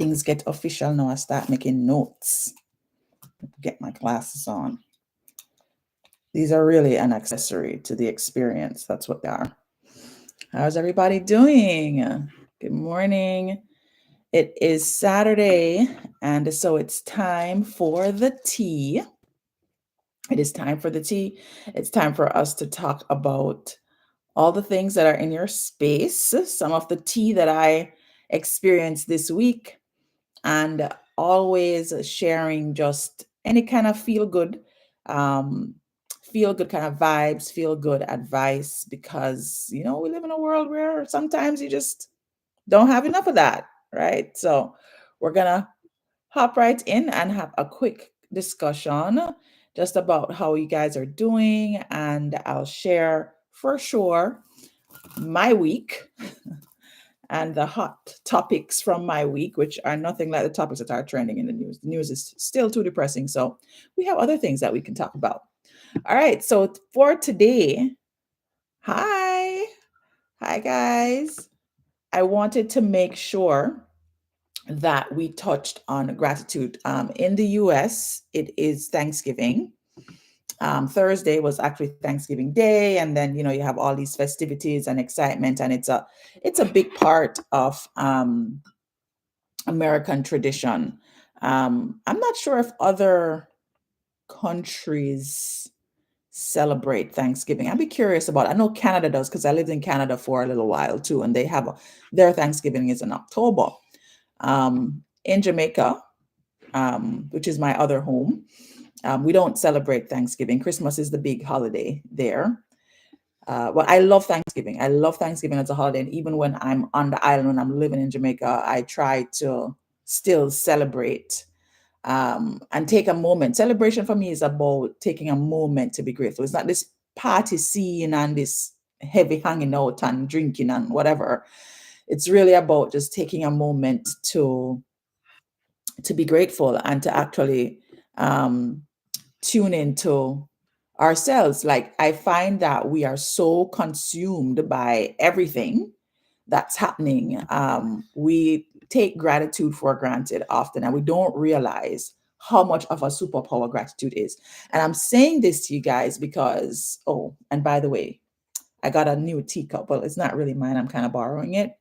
things get official now, I start making notes. Get my glasses on. These are really an accessory to the experience. That's what they are. How's everybody doing? Good morning. It is Saturday, and so it's time for the tea. It is time for the tea. It's time for us to talk about all the things that are in your space, some of the tea that I experienced this week, and always sharing just any kind of um, feel good kind of vibes, feel good advice, because, we live in a world where sometimes you just don't have enough of that, right? So we're going to hop right in and have a quick discussion just about how you guys are doing. And I'll share for sure my week and the hot topics from my week, which are nothing like the topics that are trending in the news. The news is still too depressing. So we have other things that we can talk about. All right. So for today, hi. Hi, guys. I wanted to make sure that we touched on gratitude. In the US, it is Thanksgiving. Thursday was actually Thanksgiving Day, and then you have all these festivities and excitement, and it's a big part of American tradition. I'm not sure if other countries celebrate Thanksgiving. I'd be curious about. I know Canada does because I lived in Canada for a little while too, and they have their Thanksgiving is in October. In Jamaica, which is my other home, we don't celebrate Thanksgiving. Christmas is the big holiday there. But I love Thanksgiving. I love Thanksgiving as a holiday. And even when I'm on the island, when I'm living in Jamaica, I try to still celebrate and take a moment. Celebration for me is about taking a moment to be grateful. It's not this party scene and this heavy hanging out and drinking and whatever. It's really about just taking a moment to be grateful and to actually tune into ourselves. Like, I find that we are so consumed by everything that's happening. We take gratitude for granted often, and we don't realize how much of a superpower gratitude is. And I'm saying this to you guys because, oh, and by the way, I got a new teacup. Well, it's not really mine, I'm kind of borrowing it,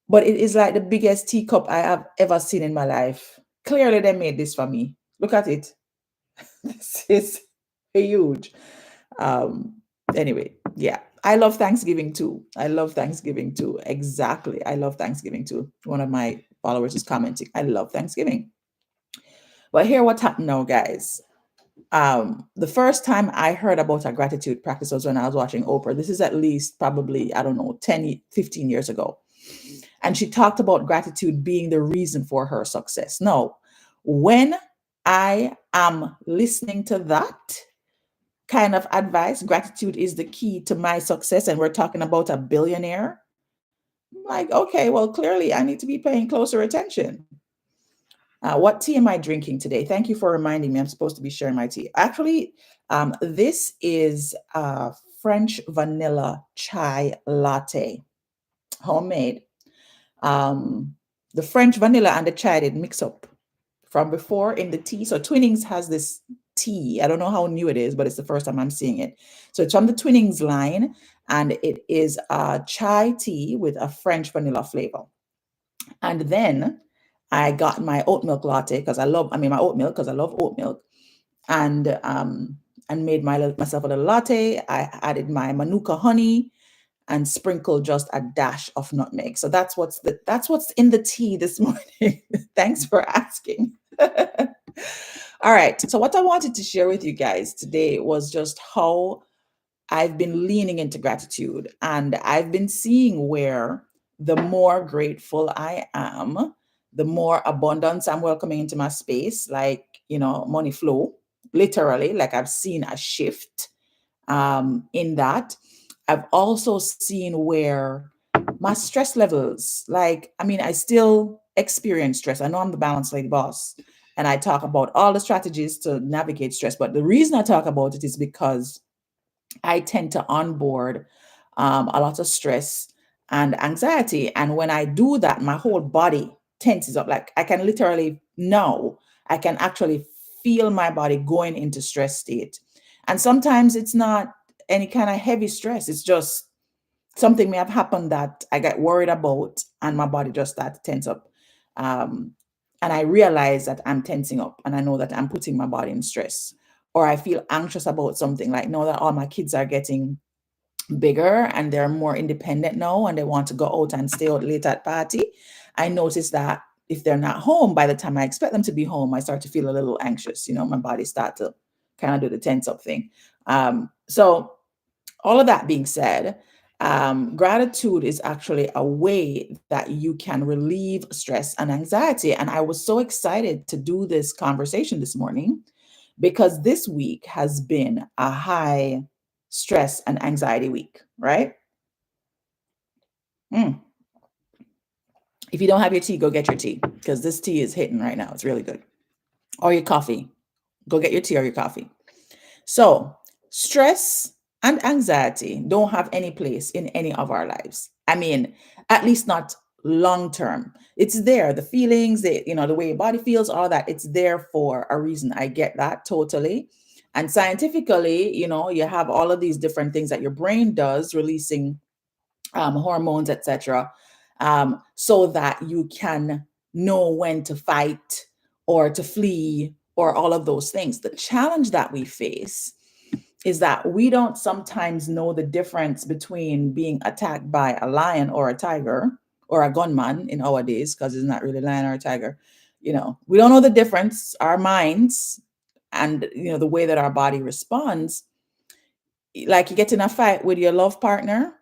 but it is like the biggest teacup I have ever seen in my life. Clearly, they made this for me. Look at it. This is huge. Um, anyway, yeah. I love Thanksgiving too. I love Thanksgiving too. Exactly. I love Thanksgiving too. One of my followers is commenting, I love Thanksgiving. But here what happened now, guys. The first time I heard about a gratitude practice was when I was watching Oprah. This is at least probably, I don't know, 10, 15 years ago. And she talked about gratitude being the reason for her success. No, when I am listening to that kind of advice, gratitude is the key to my success, and we're talking about a billionaire, I'm like, okay, well, clearly I need to be paying closer attention. What tea am I drinking today? Thank you for reminding me. I'm supposed to be sharing my tea. Actually, this is French vanilla chai latte, homemade. Um, the French vanilla and the chai did mix up from before in the tea. So Twinings has this tea. I don't know how new it is, but it's the first time I'm seeing it. So it's from the Twinings line, and it is a chai tea with a French vanilla flavor. And then I got my oat milk latte because I mean, my oat milk because I love oat milk, and made myself a little latte. I added my manuka honey and sprinkled just a dash of nutmeg. So that's what's in the tea this morning. Thanks for asking. All right. So what I wanted to share with you guys today was just how I've been leaning into gratitude, and I've been seeing where the more grateful I am, the more abundance I'm welcoming into my space, like, money flow, literally, like I've seen a shift in that. I've also seen where my stress levels, like, I mean, I still experience stress. I know I'm the balance lady boss, and I talk about all the strategies to navigate stress. But the reason I talk about it is because I tend to onboard a lot of stress and anxiety. And when I do that, my whole body tenses up. Like I can literally now, I can actually feel my body going into stress state. And sometimes it's not any kind of heavy stress. It's just something may have happened that I get worried about and my body just starts to tense up. Um, and I realize that I'm tensing up and I know that I'm putting my body in stress. Or I feel anxious about something like now that all my kids are getting bigger and they're more independent now and they want to go out and stay out late at party. I notice that if they're not home by the time I expect them to be home, I start to feel a little anxious. My body start to kind of do the tense up thing. So all of that being said, gratitude is actually a way that you can relieve stress and anxiety. And I was so excited to do this conversation this morning because this week has been a high stress and anxiety week, right? Mm. If you don't have your tea, go get your tea because this tea is hitting right now. It's really good. Or your coffee. Go get your tea or your coffee. So, stress and anxiety don't have any place in any of our lives. I mean, at least not long term. It's there, the feelings, the way your body feels, all that, it's there for a reason. I get that totally. And scientifically, you have all of these different things that your brain does, releasing hormones, etc., so that you can know when to fight or to flee or all of those things. The challenge that we face is that we don't sometimes know the difference between being attacked by a lion or a tiger or a gunman in our days, because it's not really a lion or a tiger. We don't know the difference. Our minds and the way that our body responds, like you get in a fight with your love partner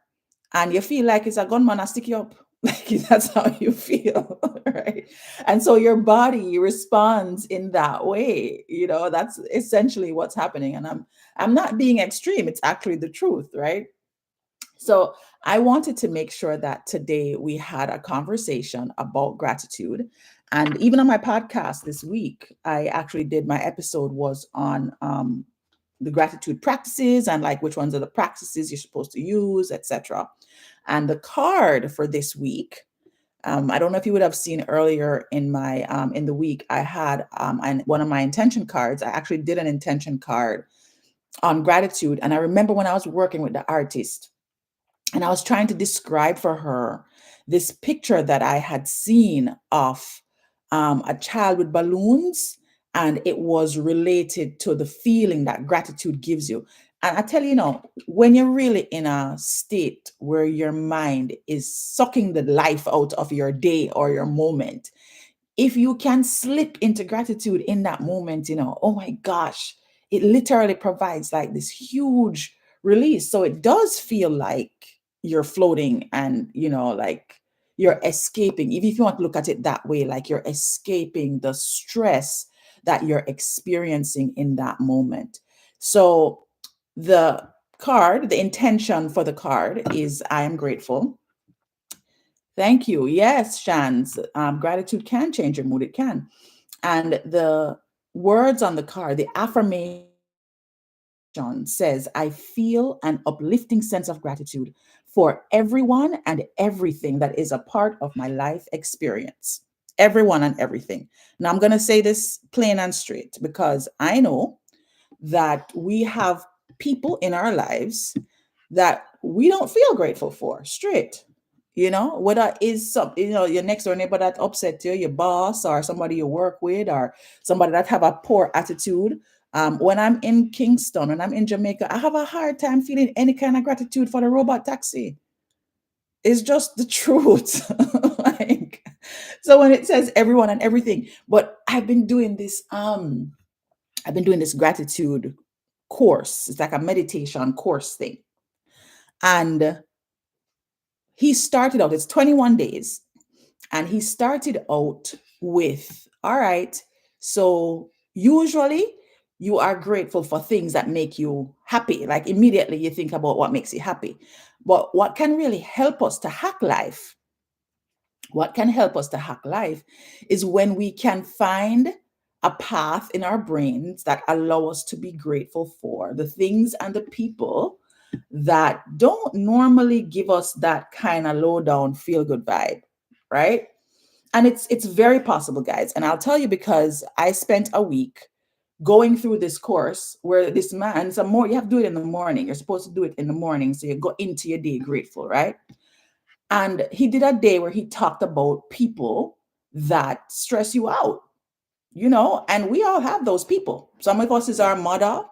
and you feel like it's a gunman and stick you up. Like that's how you feel, right? And so your body responds in that way. That's essentially what's happening. And I'm not being extreme. It's actually the truth, right? So I wanted to make sure that today we had a conversation about gratitude. And even on my podcast this week, I actually did my episode was on the gratitude practices and like which ones are the practices you're supposed to use, etc. And the card for this week, I don't know if you would have seen earlier in my in the week, I had one of my intention cards. I actually did an intention card on gratitude. And I remember when I was working with the artist and I was trying to describe for her this picture that I had seen of a child with balloons, and it was related to the feeling that gratitude gives you. And I tell you, when you're really in a state where your mind is sucking the life out of your day or your moment, if you can slip into gratitude in that moment, oh my gosh, it literally provides like this huge release. So it does feel like you're floating and, like you're escaping. Even if you want to look at it that way, like you're escaping the stress that you're experiencing in that moment. So the intention for the card is I am grateful. Thank you. Yes, Shans. Gratitude can change your mood. It can. And the words on the card, the affirmation says, I feel an uplifting sense of gratitude for everyone and everything that is a part of my life experience. Everyone and everything. Now, I'm going to say this plain and straight because I know that we have people in our lives that we don't feel grateful for straight. Whether is some, your next door neighbor that upset you, your boss, or somebody you work with, or somebody that have a poor attitude. When I'm in Kingston, when I'm in Jamaica, I have a hard time feeling any kind of gratitude for the robot taxi. It's just the truth. Like, so when it says everyone and everything, but I've been doing this gratitude course. It's like a meditation course thing. And he started out, it's 21 days. And he started out with, all right, so usually you are grateful for things that make you happy. Like immediately you think about what makes you happy. But what can really help us to hack life? What can help us to hack life is when we can find a path in our brains that allow us to be grateful for the things and the people that don't normally give us that kind of low down feel good vibe, right? And it's very possible, guys. And I'll tell you, because I spent a week going through this course where this man, some more, you have to do it in the morning. You're supposed to do it in the morning. So you go into your day grateful, right? And he did a day where he talked about people that stress you out, and we all have those people. Some of us is our mother,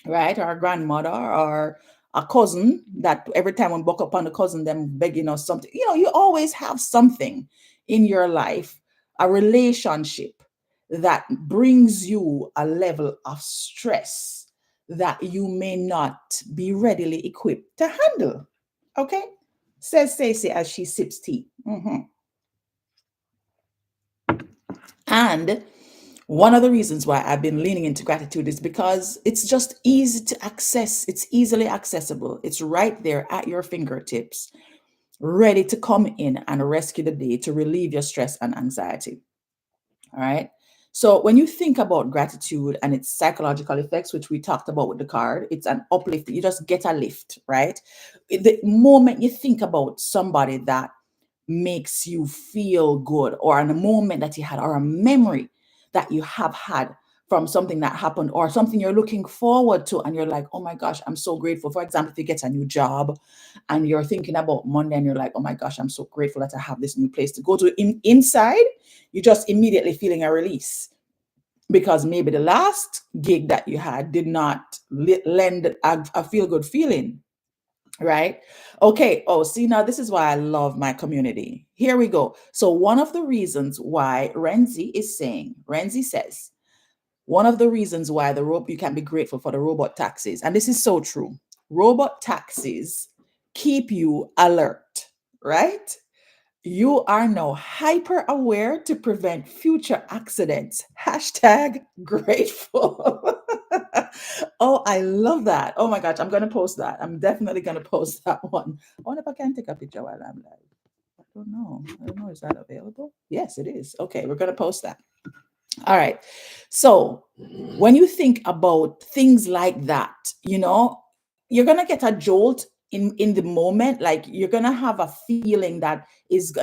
right? Our grandmother, or a cousin that every time we buck up on the cousin, them begging us something. You always have something in your life, a relationship that brings you a level of stress that you may not be readily equipped to handle. Okay? Says Stacey as she sips tea. And one of the reasons why I've been leaning into gratitude is because it's just easy to access. It's easily accessible. It's right there at your fingertips, ready to come in and rescue the day, to relieve your stress and anxiety. All right. So when you think about gratitude and its psychological effects, which we talked about with the card, it's an uplift. You just get a lift, right? The moment you think about somebody that makes you feel good, or in a moment that you had, or a memory that you have had from something that happened, or something you're looking forward to, and you're like, oh my gosh, I'm so grateful. For example, if you get a new job and you're thinking about Monday and you're like, oh my gosh, I'm so grateful that I have this new place to go to. Inside, you're just immediately feeling a release, because maybe the last gig that you had did not lend a feel good feeling. Right? Okay. Oh, see, now this is why I love my community. Here we go. So, one of the reasons why Renzi says, one of the reasons why you can be grateful for the robot taxis, and this is so true. Robot taxis keep you alert, right? You are now hyper aware to prevent future accidents. Hashtag grateful. Oh, I love that. Oh my gosh, I'm going to post that. I'm definitely going to post that one. I wonder if I can take a picture while I'm live. I don't know. I don't know. Is that available? Yes, it is. Okay, we're going to post that. All right. So when you think about things like that, you're going to get a jolt in the moment. Like, you're going to have a feeling that is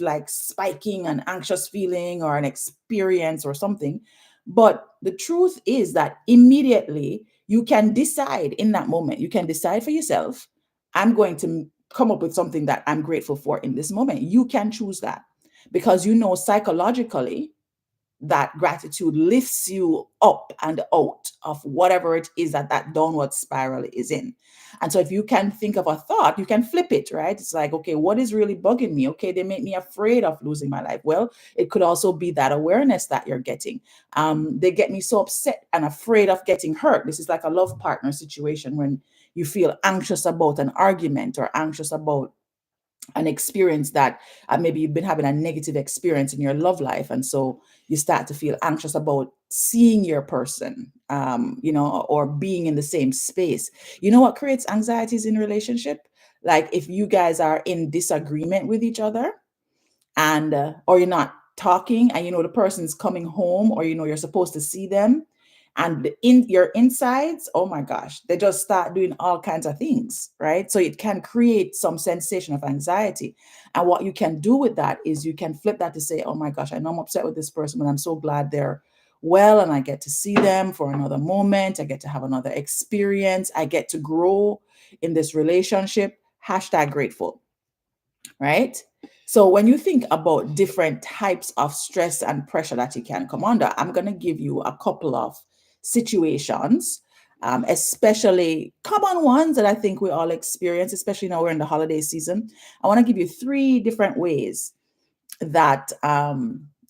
like spiking, an anxious feeling or an experience or something. But the truth is that immediately you can decide in that moment, you can decide for yourself, I'm going to come up with something that I'm grateful for in this moment. You can choose that, because psychologically that gratitude lifts you up and out of whatever it is that downward spiral is in. And so if you can think of a thought, you can flip it, right? It's like, okay, what is really bugging me? Okay, they make me afraid of losing my life. Well, it could also be that awareness that you're getting. They get me so upset and afraid of getting hurt. This is like a love partner situation when you feel anxious about an argument, or anxious about an experience that maybe you've been having a negative experience in your love life, and so you start to feel anxious about seeing your person, or being in the same space. You know what creates anxieties in relationship? Like, if you guys are in disagreement with each other, and or you're not talking, and the person's coming home, or you're supposed to see them, and in your insides, oh my gosh, they just start doing all kinds of things, right? So it can create some sensation of anxiety. And what you can do with that is you can flip that to say, oh my gosh, I know I'm upset with this person, but I'm so glad they're well, and I get to see them for another moment, I get to have another experience, I get to grow in this relationship. Hashtag grateful. Right? So when you think about different types of stress and pressure that you can come under, I'm going to give you a couple of situations, especially common ones that I think we all experience, especially now we're in the holiday season. I want to give you 3 different ways that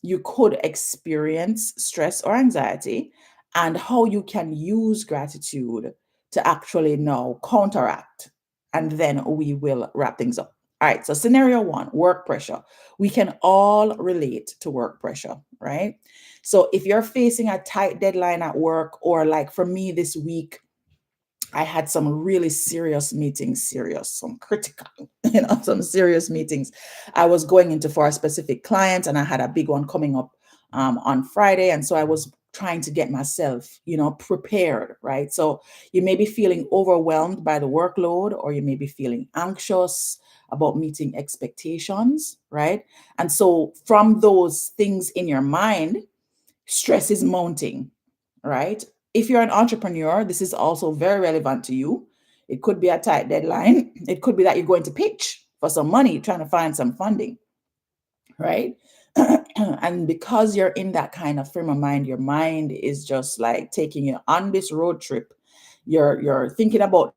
you could experience stress or anxiety, and how you can use gratitude to actually now counteract. And then we will wrap things up. All right. So, scenario 1, work pressure. We can all relate to work pressure, right? So, if you're facing a tight deadline at work, or like for me this week, I had some really some critical, some serious meetings. I was going into for a specific client, and I had a big one coming up on Friday. And so I was trying to get myself, prepared, right? So you may be feeling overwhelmed by the workload, or you may be feeling anxious about meeting expectations, right? And so from those things in your mind, stress is mounting, right? If you're an entrepreneur, this is also very relevant to you. It could be a tight deadline. It could be that you're going to pitch for some money, trying to find some funding, right? And because you're in that kind of frame of mind, your mind is just like taking you on this road trip. You're thinking about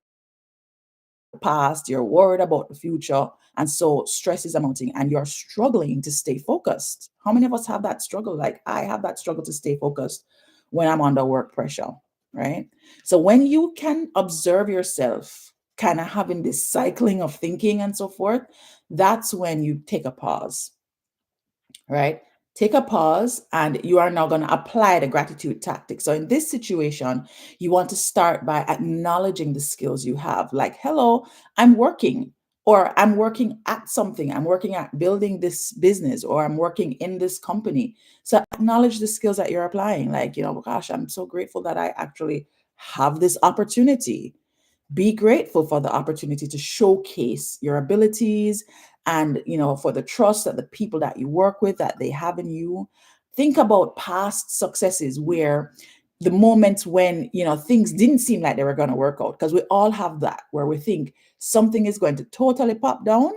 the past, you're worried about the future, and so stress is amounting and you're struggling to stay focused. How many of us have that struggle? Like I have that struggle to stay focused when I'm under work pressure, right? So when you can observe yourself kind of having this cycling of thinking and so forth, that's when you take a pause, right? Take a pause and you are now going to apply the gratitude tactic. So, in this situation, you want to start by acknowledging the skills you have. Like, hello, I'm working, or I'm working at something, I'm working at building this business, or I'm working in this company. So, acknowledge the skills that you're applying. Like, gosh, I'm so grateful that I actually have this opportunity. Be grateful for the opportunity to showcase your abilities, and for the trust that the people that you work with, that they have in you. Think about past successes, where the moments when things didn't seem like they were going to work out, because we all have that, where we think something is going to totally pop down,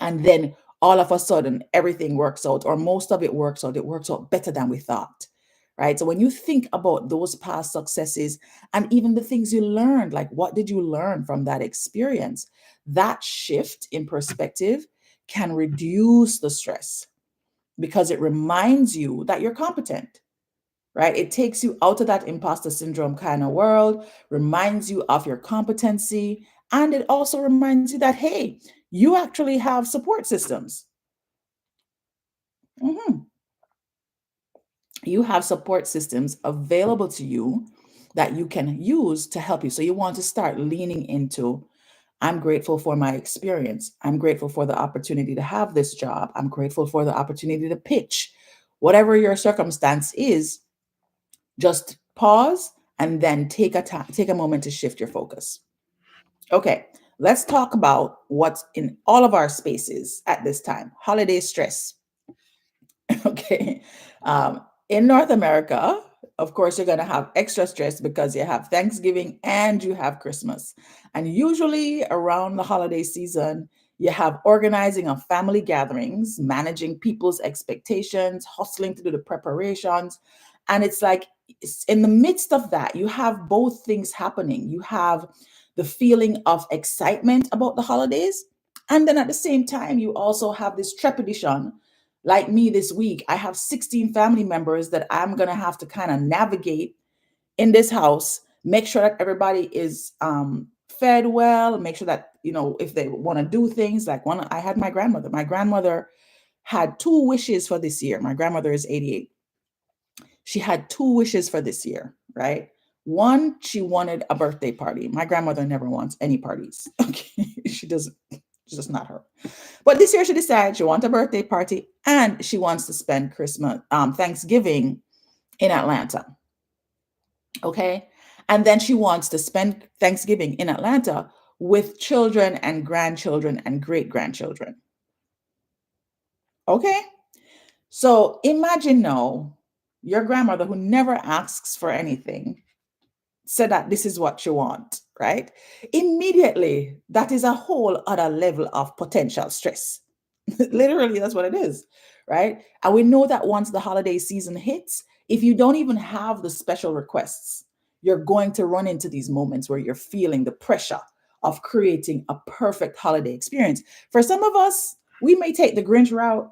and then all of a sudden everything works out, or most of it works out. It works out better than we thought, right? So when you think about those past successes, and even the things you learned, like what did you learn from that experience, that shift in perspective can reduce the stress, because it reminds you that you're competent, right? It takes you out of that imposter syndrome kind of world, reminds you of your competency, and it also reminds you that, hey, you actually have support systems. Mhm. You have support systems available to you that you can use to help you. So you want to start leaning into, I'm grateful for my experience. I'm grateful for the opportunity to have this job. I'm grateful for the opportunity to pitch. Whatever your circumstance is, just pause and then take a moment to shift your focus. Okay, let's talk about what's in all of our spaces at this time. Holiday stress. Okay. In North America, of course, you're going to have extra stress because you have Thanksgiving and you have Christmas. And usually around the holiday season, you have organizing of family gatherings, managing people's expectations, hustling to do the preparations. And it's like, in the midst of that, you have both things happening. You have the feeling of excitement about the holidays. And then at the same time, you also have this trepidation. Like me this week, I have 16 family members that I'm going to have to kind of navigate in this house, make sure that everybody is fed well, make sure that, if they want to do things, like I had my grandmother. My grandmother had two wishes for this year. My grandmother is 88. She had two wishes for this year, right? One, she wanted a birthday party. My grandmother never wants any parties. Okay. She doesn't, it's just not her. But this year she decided she wants a birthday party and she wants to spend Thanksgiving in Atlanta. Okay. And then she wants to spend Thanksgiving in Atlanta with children and grandchildren and great grandchildren. Okay. So imagine now your grandmother, who never asks for anything, said that this is what you want, right? Immediately, that is a whole other level of potential stress. Literally, that's what it is, right? And we know that once the holiday season hits, if you don't even have the special requests, you're going to run into these moments where you're feeling the pressure of creating a perfect holiday experience. For some of us, we may take the Grinch route,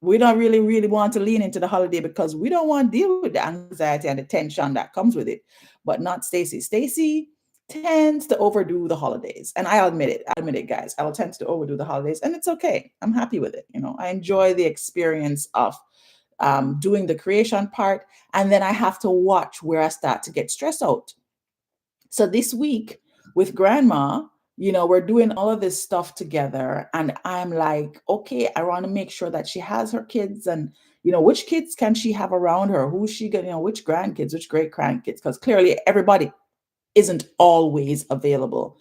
we don't really want to lean into the holiday because we don't want to deal with the anxiety and the tension that comes with it. But not Stacy. Stacy tends to overdo the holidays. And I admit it. I admit it, guys. I will tend to overdo the holidays. And it's okay. I'm happy with it. I enjoy the experience of doing the creation part. And then I have to watch where I start to get stressed out. So this week with grandma, we're doing all of this stuff together. And I'm like, okay, I want to make sure that she has her kids, and, which kids can she have around her? Who's she going, which grandkids, which great grandkids? Because clearly everybody isn't always available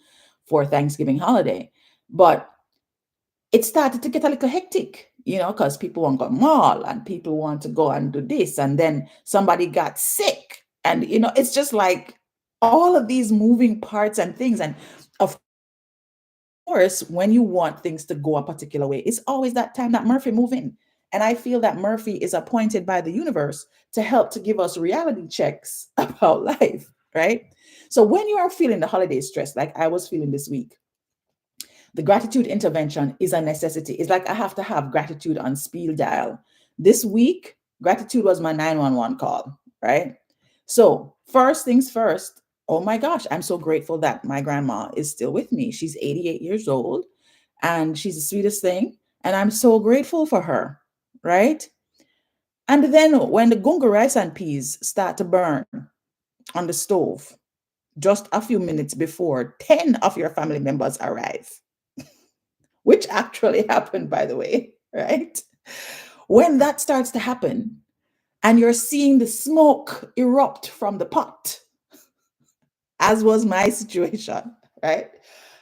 for Thanksgiving holiday. But it started to get a little hectic, because people want to go mall and people want to go and do this. And then somebody got sick. And, it's just like all of these moving parts and things. And of course, when you want things to go a particular way, it's always that time that Murphy move in. And I feel that Murphy is appointed by the universe to help to give us reality checks about life, right? So when you are feeling the holiday stress, like I was feeling this week, the gratitude intervention is a necessity. It's like I have to have gratitude on speed dial. This week, gratitude was my 911 call, right? So, first things first, oh my gosh, I'm so grateful that my grandma is still with me. She's 88 years old and she's the sweetest thing. And I'm so grateful for her, right? And then when the gunga rice and peas start to burn on the stove, just a few minutes before 10 of your family members arrive, which actually happened, by the way, right? When that starts to happen and you're seeing the smoke erupt from the pot, as was my situation, right?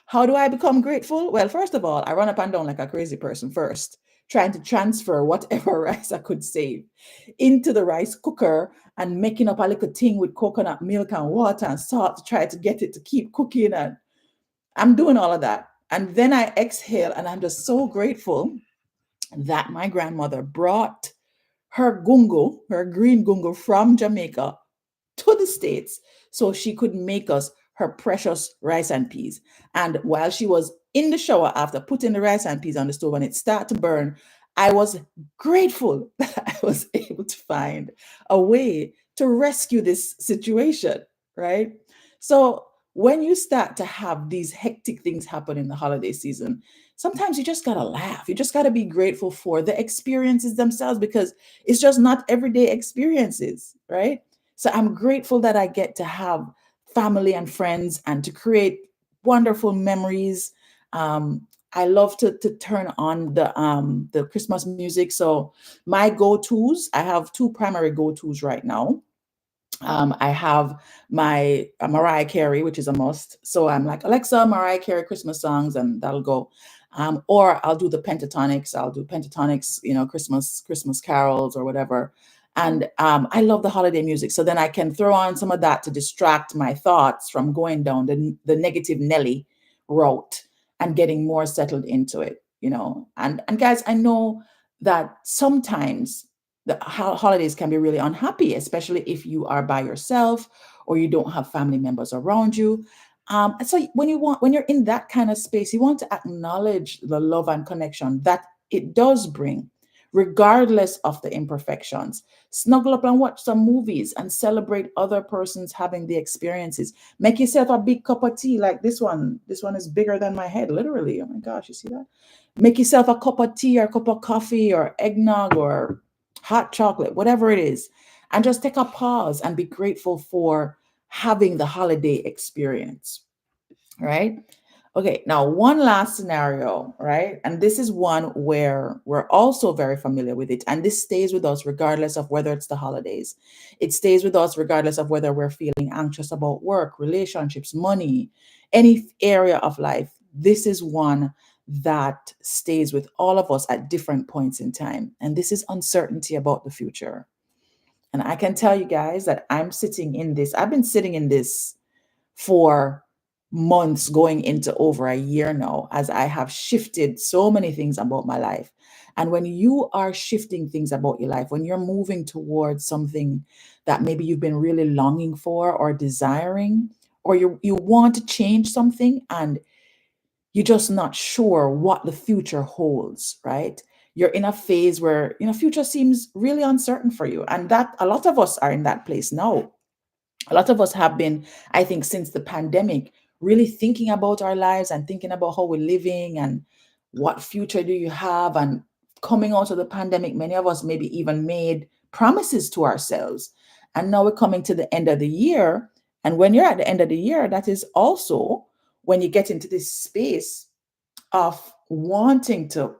How do I become grateful? Well, first of all, I run up and down like a crazy person first, trying to transfer whatever rice I could save into the rice cooker and making up a little thing with coconut milk and water and salt to try to get it to keep cooking. And I'm doing all of that. And then I exhale, and I'm just so grateful that my grandmother brought her gungo, her green gungo from Jamaica to the States so she could make us her precious rice and peas. And while she was in the shower after putting the rice and peas on the stove and it started to burn, I was grateful that I was able to find a way to rescue this situation, right? So when you start to have these hectic things happen in the holiday season, sometimes you just got to laugh. You just got to be grateful for the experiences themselves because it's just not everyday experiences, right? So I'm grateful that I get to have family and friends and to create wonderful memories. I love to turn on the Christmas music. So my go-tos, I have two primary go-tos right now. I have my Mariah Carey, which is a must. So I'm like, Alexa, Mariah Carey Christmas songs, and that'll go. Or I'll do the pentatonics. I'll do pentatonics, Christmas carols or whatever. And I love the holiday music. So then I can throw on some of that to distract my thoughts from going down the negative Nelly route and getting more settled into it. And guys, I know that sometimes the holidays can be really unhappy, especially if you are by yourself or you don't have family members around you. And so when you're in that kind of space, you want to acknowledge the love and connection that it does bring, regardless of the imperfections. Snuggle up and watch some movies and celebrate other persons having the experiences. Make yourself a big cup of tea like this one. This one is bigger than my head, literally. Oh my gosh, you see that? Make yourself a cup of tea or a cup of coffee or eggnog or hot chocolate, whatever it is, and just take a pause and be grateful for having the holiday experience, right? Okay, now one last scenario, right? And this is one where we're also very familiar with it, and this stays with us regardless of whether it's the holidays. It stays with us regardless of whether we're feeling anxious about work, relationships, money, any area of life. This is one that stays with all of us at different points in time, and this is uncertainty about the future. And I can tell you guys that I've been sitting in this for months, going into over a year now, as I have shifted so many things about my life. And when you are shifting things about your life, when you're moving towards something that maybe you've been really longing for or desiring, or you want to change something and you're just not sure what the future holds, right? You're in a phase where, future seems really uncertain for you. And that a lot of us are in that place now. A lot of us have been, I think, since the pandemic, really thinking about our lives and thinking about how we're living and what future do you have. And coming out of the pandemic, many of us maybe even made promises to ourselves. And now we're coming to the end of the year. And when you're at the end of the year, that is also when you get into this space of wanting to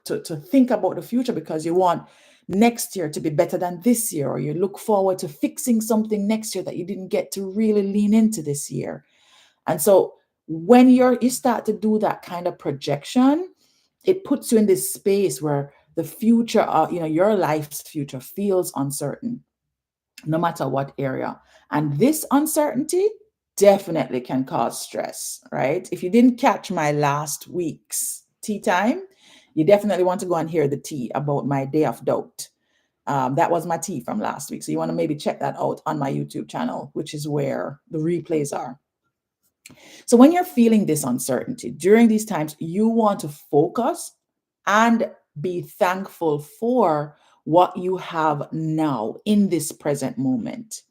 think about the future because you want next year to be better than this year, or you look forward to fixing something next year that you didn't get to really lean into this year. And so When you start to do that kind of projection, it puts you in this space where the future, your life's future feels uncertain, no matter what area. And this uncertainty definitely can cause stress, right? If you didn't catch my last week's tea time, you definitely want to go and hear the tea about my day of doubt. That was my tea from last week. So you want to maybe check that out on my YouTube channel, which is where the replays are. So when you're feeling this uncertainty during these times, you want to focus and be thankful for what you have now in this present moment.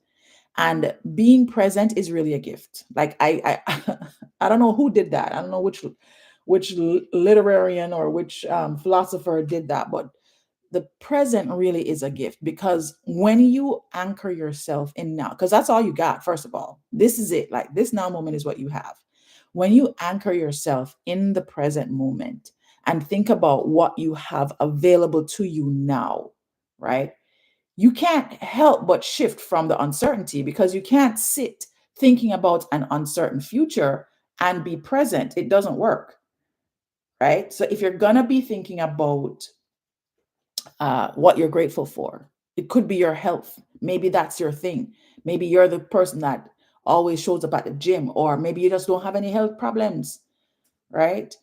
And being present is really a gift. Like I I don't know who did that. I don't know which literarian or which philosopher did that, but the present really is a gift, because when you anchor yourself in now, because that's all you got, first of all, this is it. Like this now moment is what you have. When you anchor yourself in the present moment and think about what you have available to you now, right? You can't help but shift from the uncertainty, because you can't sit thinking about an uncertain future and be present. It doesn't work, right? So if you're going to be thinking about what you're grateful for. It could be your health. Maybe that's your thing. Maybe you're the person that always shows up at the gym, or maybe you just don't have any health problems, right?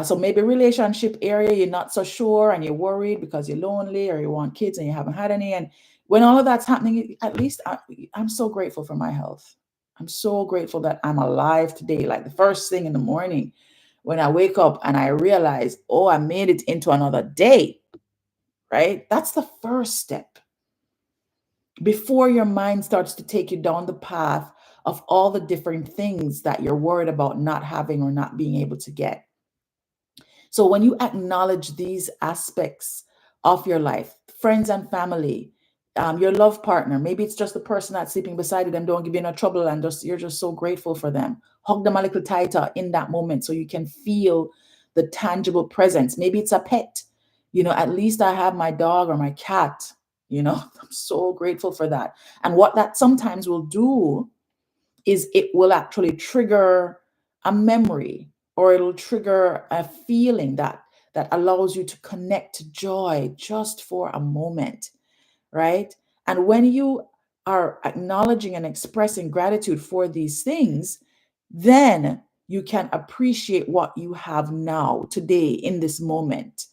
So maybe relationship area, you're not so sure and you're worried because you're lonely or you want kids and you haven't had any. And when all of that's happening, at least I'm so grateful for my health. I'm so grateful that I'm alive today. Like the first thing in the morning when I wake up and I realize, oh, I made it into another day, right? That's the first step before your mind starts to take you down the path of all the different things that you're worried about not having or not being able to get. So when you acknowledge these aspects of your life, friends and family, your love partner, maybe it's just the person that's sleeping beside you, them don't give you no trouble, and just you're just so grateful for them. Hug them a little tighter in that moment so you can feel the tangible presence. Maybe it's a pet. At least I have my dog or my cat. I'm so grateful for that. And what that sometimes will do is it will actually trigger a memory, or it'll trigger a feeling that allows you to connect to joy just for a moment, right? And when you are acknowledging and expressing gratitude for these things, then you can appreciate what you have now today in this moment,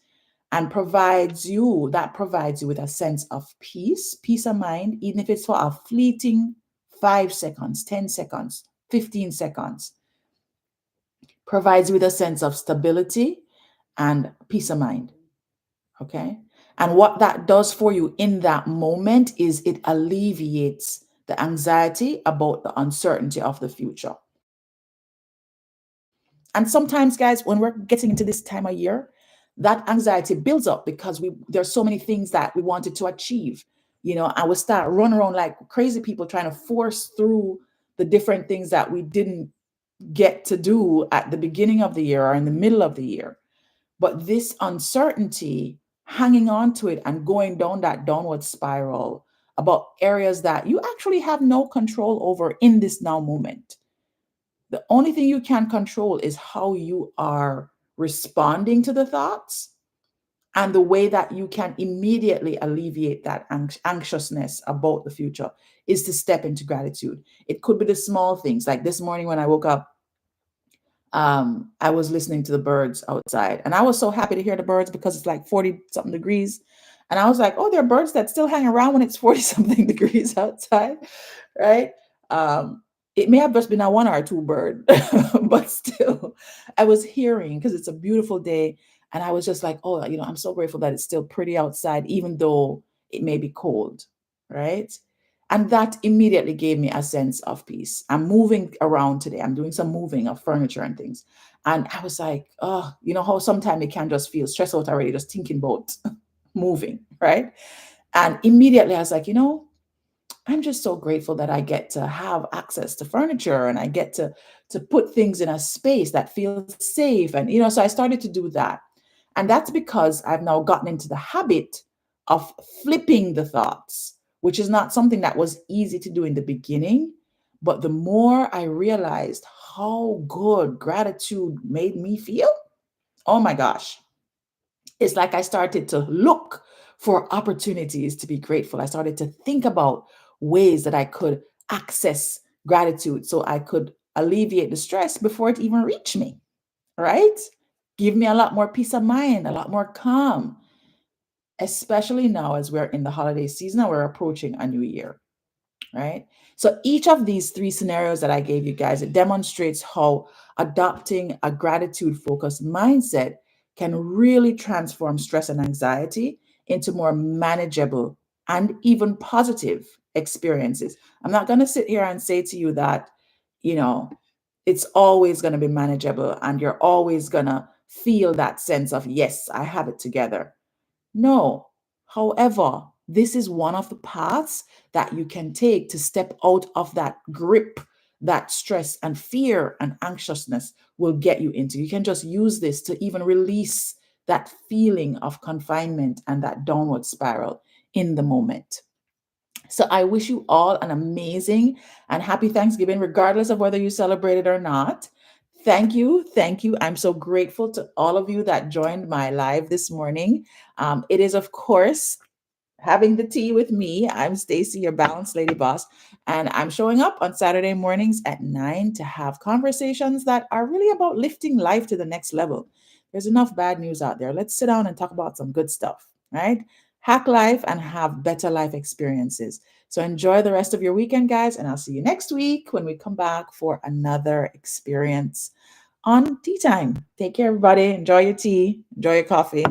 and provides you with a sense of peace of mind, even if it's for a fleeting 5 seconds, 10 seconds, 15 seconds. Provides you with a sense of stability and peace of mind. Okay. And what that does for you in that moment is it alleviates the anxiety about the uncertainty of the future. And sometimes, guys, when we're getting into this time of year, that anxiety builds up because there's so many things that we wanted to achieve, and we start running around like crazy people trying to force through the different things that we didn't get to do at the beginning of the year or in the middle of the year. But this uncertainty, hanging on to it and going down that downward spiral about areas that you actually have no control over in this now moment. The only thing you can control is how you are responding to the thoughts, and the way that you can immediately alleviate that anxiousness about the future is to step into gratitude. It could be the small things, like this morning when I woke up, I was listening to the birds outside, and I was so happy to hear the birds because it's like 40 something degrees. And I was like, oh, there are birds that still hang around when it's 40 something degrees outside, right? Um, it may have just been a one or two bird, but still, I was hearing, because it's a beautiful day. And I was just like, oh, I'm so grateful that it's still pretty outside, even though it may be cold, right? And that immediately gave me a sense of peace. I'm moving around today. I'm doing some moving of furniture and things. And I was like, oh, you know how sometimes it can just feel stressed out already, just thinking about moving, right? And immediately I was like, I'm just so grateful that I get to have access to furniture, and I get to put things in a space that feels safe. And so I started to do that. And that's because I've now gotten into the habit of flipping the thoughts, which is not something that was easy to do in the beginning. But the more I realized how good gratitude made me feel, oh my gosh, it's like I started to look for opportunities to be grateful. I started to think about ways that I could access gratitude so I could alleviate the stress before it even reached me, right? Give me a lot more peace of mind, a lot more calm, especially now as we're in the holiday season and we're approaching a new year, right? So each of these three scenarios that I gave you guys, it demonstrates how adopting a gratitude focused mindset can really transform stress and anxiety into more manageable and even positive experiences. I'm not going to sit here and say to you that, you know, it's always going to be manageable and you're always going to feel that sense of, yes, I have it together. No. However, this is one of the paths that you can take to step out of that grip that stress and fear and anxiousness will get you into. You can just use this to even release that feeling of confinement and that downward spiral in the moment. So I wish you all an amazing and happy Thanksgiving, regardless of whether you celebrate it or not. Thank you. Thank you. I'm so grateful to all of you that joined my live this morning. It is, of course, having the tea with me. I'm Stacy, your balanced lady boss, and I'm showing up on Saturday mornings at 9 to have conversations that are really about lifting life to the next level. There's enough bad news out there. Let's sit down and talk about some good stuff, right? Hack life and have better life experiences. So enjoy the rest of your weekend, guys, and I'll see you next week when we come back for another experience on tea time. Take care, everybody. Enjoy your tea, enjoy your coffee.